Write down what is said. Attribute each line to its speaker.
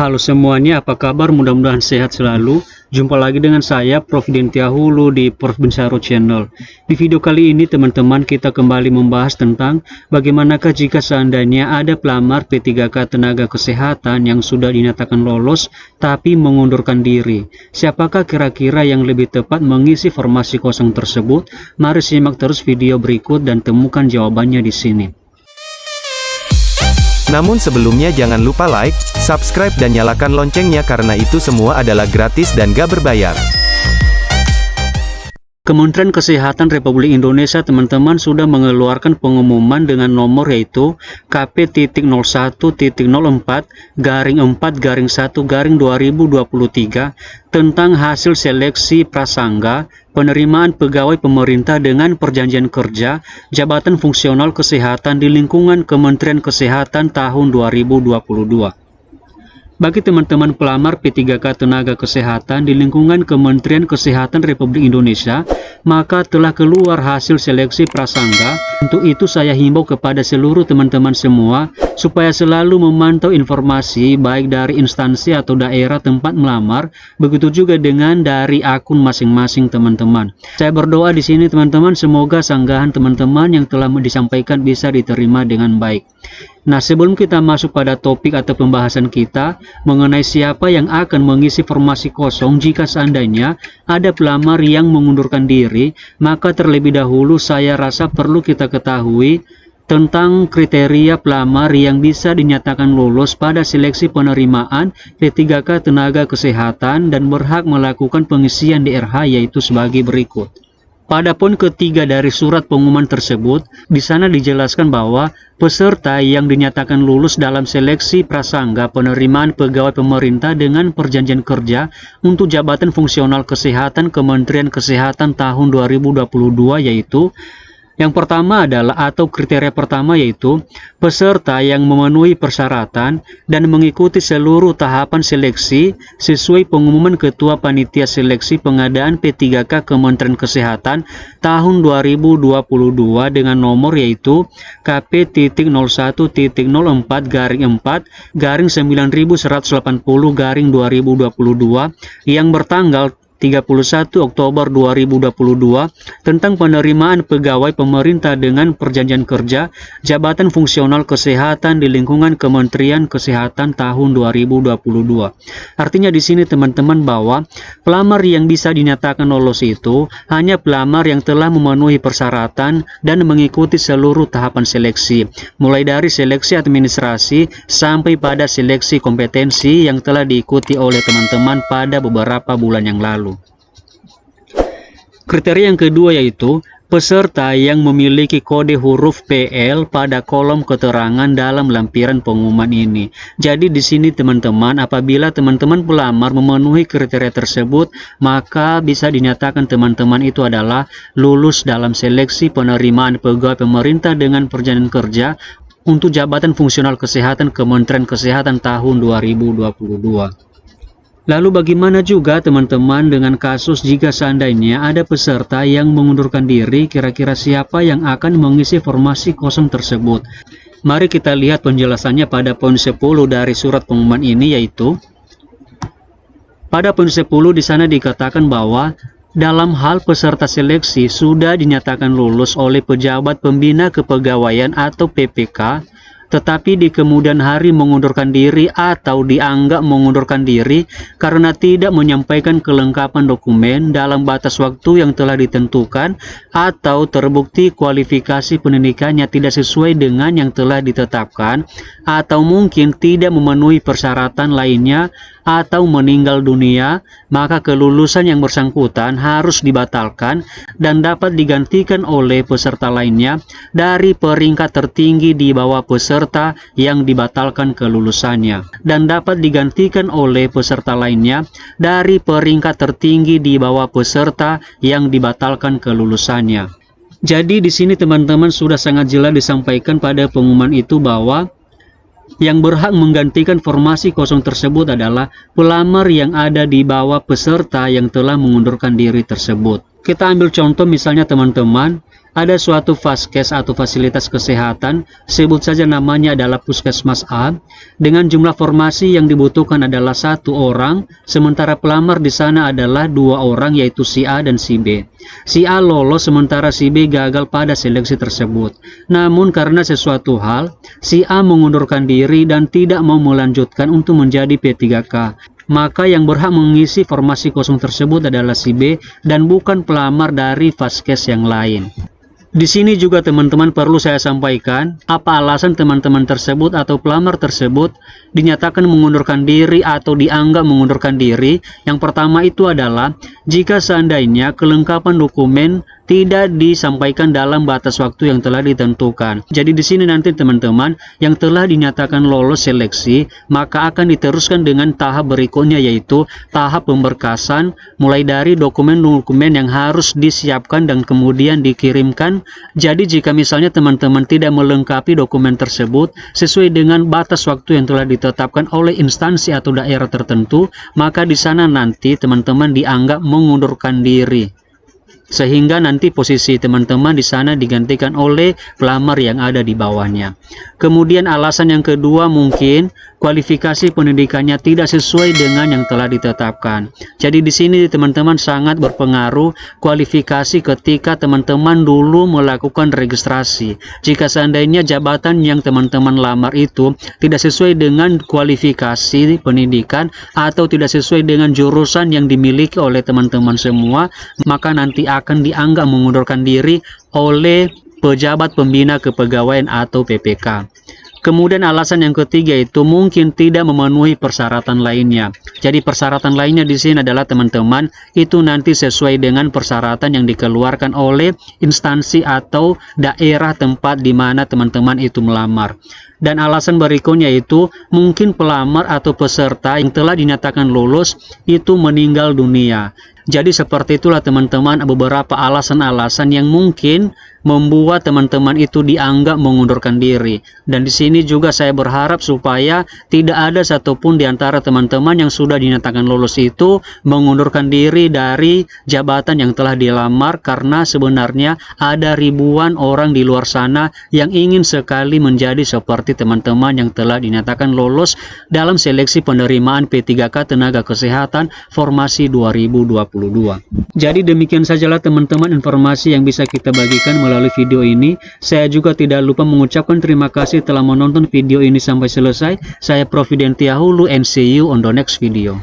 Speaker 1: Halo semuanya, apa kabar? Mudah-mudahan sehat selalu. Jumpa lagi dengan saya, Prof. Dintia Hulu di Prof. Bensaro Channel. Di video kali ini, teman-teman, kita kembali membahas tentang bagaimanakah jika seandainya ada pelamar P3K Tenaga Kesehatan yang sudah dinyatakan lolos tapi mengundurkan diri. Siapakah kira-kira yang lebih tepat mengisi formasi kosong tersebut? Mari simak terus video berikut dan temukan jawabannya di sini.
Speaker 2: Namun sebelumnya jangan lupa like, subscribe dan nyalakan loncengnya karena itu semua adalah gratis dan gak berbayar.
Speaker 1: Kementerian Kesehatan Republik Indonesia, teman-teman, sudah mengeluarkan pengumuman dengan nomor yaitu KP.01.04/4/1/2023 tentang hasil seleksi prasangga penerimaan pegawai pemerintah dengan perjanjian kerja jabatan fungsional kesehatan di lingkungan Kementerian Kesehatan tahun 2022. Bagi teman-teman pelamar P3K Tenaga Kesehatan di lingkungan Kementerian Kesehatan Republik Indonesia, maka telah keluar hasil seleksi prasangga. Untuk itu saya himbau kepada seluruh teman-teman semua supaya selalu memantau informasi baik dari instansi atau daerah tempat melamar, begitu juga dengan dari akun masing-masing teman-teman. Saya berdoa di sini teman-teman, semoga sanggahan teman-teman yang telah disampaikan bisa diterima dengan baik. Nah, sebelum kita masuk pada topik atau pembahasan kita mengenai siapa yang akan mengisi formasi kosong jika seandainya ada pelamar yang mengundurkan diri, maka terlebih dahulu saya rasa perlu kita ketahui tentang kriteria pelamar yang bisa dinyatakan lolos pada seleksi penerimaan P3K Tenaga Kesehatan dan berhak melakukan pengisian DRH, yaitu sebagai berikut. Padapun ketiga dari surat pengumuman tersebut, di sana dijelaskan bahwa peserta yang dinyatakan lulus dalam seleksi prasangga penerimaan pegawai pemerintah dengan perjanjian kerja untuk jabatan fungsional kesehatan Kementerian Kesehatan tahun 2022 yaitu yang pertama adalah atau kriteria pertama yaitu peserta yang memenuhi persyaratan dan mengikuti seluruh tahapan seleksi sesuai pengumuman Ketua Panitia Seleksi Pengadaan P3K Kementerian Kesehatan tahun 2022 dengan nomor yaitu KP.01.4/9180/2022 yang bertanggal 31 Oktober 2022 tentang penerimaan pegawai pemerintah dengan perjanjian kerja jabatan fungsional kesehatan di lingkungan Kementerian Kesehatan tahun 2022. Artinya di sini teman-teman bahwa pelamar yang bisa dinyatakan lolos itu hanya pelamar yang telah memenuhi persyaratan dan mengikuti seluruh tahapan seleksi, mulai dari seleksi administrasi sampai pada seleksi kompetensi yang telah diikuti oleh teman-teman pada beberapa bulan yang lalu. Kriteria yang kedua yaitu peserta yang memiliki kode huruf PL pada kolom keterangan dalam lampiran pengumuman ini. Jadi di sini teman-teman, apabila teman-teman pelamar memenuhi kriteria tersebut, maka bisa dinyatakan teman-teman itu adalah lulus dalam seleksi penerimaan pegawai pemerintah dengan perjanjian kerja untuk jabatan fungsional kesehatan Kementerian Kesehatan tahun 2022. Lalu bagaimana juga teman-teman dengan kasus jika seandainya ada peserta yang mengundurkan diri, kira-kira siapa yang akan mengisi formasi kosong tersebut? Mari kita lihat penjelasannya pada poin 10 dari surat pengumuman ini, yaitu pada poin 10 di sana dikatakan bahwa dalam hal peserta seleksi sudah dinyatakan lulus oleh pejabat pembina kepegawaian atau PPK, tetapi di kemudian hari mengundurkan diri atau dianggap mengundurkan diri karena tidak menyampaikan kelengkapan dokumen dalam batas waktu yang telah ditentukan atau terbukti kualifikasi pendidikannya tidak sesuai dengan yang telah ditetapkan atau mungkin tidak memenuhi persyaratan lainnya atau meninggal dunia, maka kelulusan yang bersangkutan harus dibatalkan dan dapat digantikan oleh peserta lainnya dari peringkat tertinggi di bawah peserta yang dibatalkan kelulusannya dan dapat digantikan oleh peserta lainnya dari peringkat tertinggi di bawah peserta yang dibatalkan kelulusannya. Jadi di sini teman-teman sudah sangat jelas disampaikan pada pengumuman itu bahwa yang berhak menggantikan formasi kosong tersebut adalah pelamar yang ada di bawah peserta yang telah mengundurkan diri tersebut. Kita ambil contoh misalnya teman-teman, ada suatu vaskes atau fasilitas kesehatan, sebut saja namanya adalah Puskesmas A, dengan jumlah formasi yang dibutuhkan adalah 1 orang, sementara pelamar di sana adalah 2 orang, yaitu si A dan si B. Si A lolos sementara si B gagal pada seleksi tersebut. Namun karena sesuatu hal, si A mengundurkan diri dan tidak mau melanjutkan untuk menjadi P3K. Maka yang berhak mengisi formasi kosong tersebut adalah si B dan bukan pelamar dari vaskes yang lain. Di sini juga teman-teman perlu saya sampaikan apa alasan teman-teman tersebut atau pelamar tersebut dinyatakan mengundurkan diri atau dianggap mengundurkan diri. Yang pertama itu adalah jika seandainya kelengkapan dokumen tidak disampaikan dalam batas waktu yang telah ditentukan. Jadi di sini nanti teman-teman yang telah dinyatakan lolos seleksi maka akan diteruskan dengan tahap berikutnya, yaitu tahap pemberkasan, mulai dari dokumen-dokumen yang harus disiapkan dan kemudian dikirimkan. Jadi jika misalnya teman-teman tidak melengkapi dokumen tersebut sesuai dengan batas waktu yang telah ditetapkan oleh instansi atau daerah tertentu, maka di sana nanti teman-teman dianggap mengundurkan diri. Sehingga nanti posisi teman-teman di sana digantikan oleh pelamar yang ada di bawahnya. Kemudian alasan yang kedua mungkin kualifikasi pendidikannya tidak sesuai dengan yang telah ditetapkan. Jadi di sini teman-teman sangat berpengaruh kualifikasi ketika teman-teman dulu melakukan registrasi. Jika seandainya jabatan yang teman-teman lamar itu tidak sesuai dengan kualifikasi pendidikan atau tidak sesuai dengan jurusan yang dimiliki oleh teman-teman semua, maka nanti akan dianggap mengundurkan diri oleh pejabat pembina kepegawaian atau PPK. Kemudian alasan yang ketiga itu mungkin tidak memenuhi persyaratan lainnya. Jadi persyaratan lainnya di sini adalah teman-teman itu nanti sesuai dengan persyaratan yang dikeluarkan oleh instansi atau daerah tempat di mana teman-teman itu melamar. Dan alasan berikutnya itu mungkin pelamar atau peserta yang telah dinyatakan lulus itu meninggal dunia. Jadi seperti itulah teman-teman beberapa alasan-alasan yang mungkin membuat teman-teman itu dianggap mengundurkan diri. Dan di sini juga saya berharap supaya tidak ada satupun di antara teman-teman yang sudah dinyatakan lulus itu mengundurkan diri dari jabatan yang telah dilamar, karena sebenarnya ada ribuan orang di luar sana yang ingin sekali menjadi seperti teman-teman yang telah dinyatakan lulus dalam seleksi penerimaan P3K Tenaga Kesehatan Formasi 2022. Jadi demikian sajalah teman-teman informasi yang bisa kita bagikan melalui video ini. Saya juga tidak lupa mengucapkan terima kasih telah menonton video ini sampai selesai. Saya Prof. Widiantia Hulu and see you on the next video.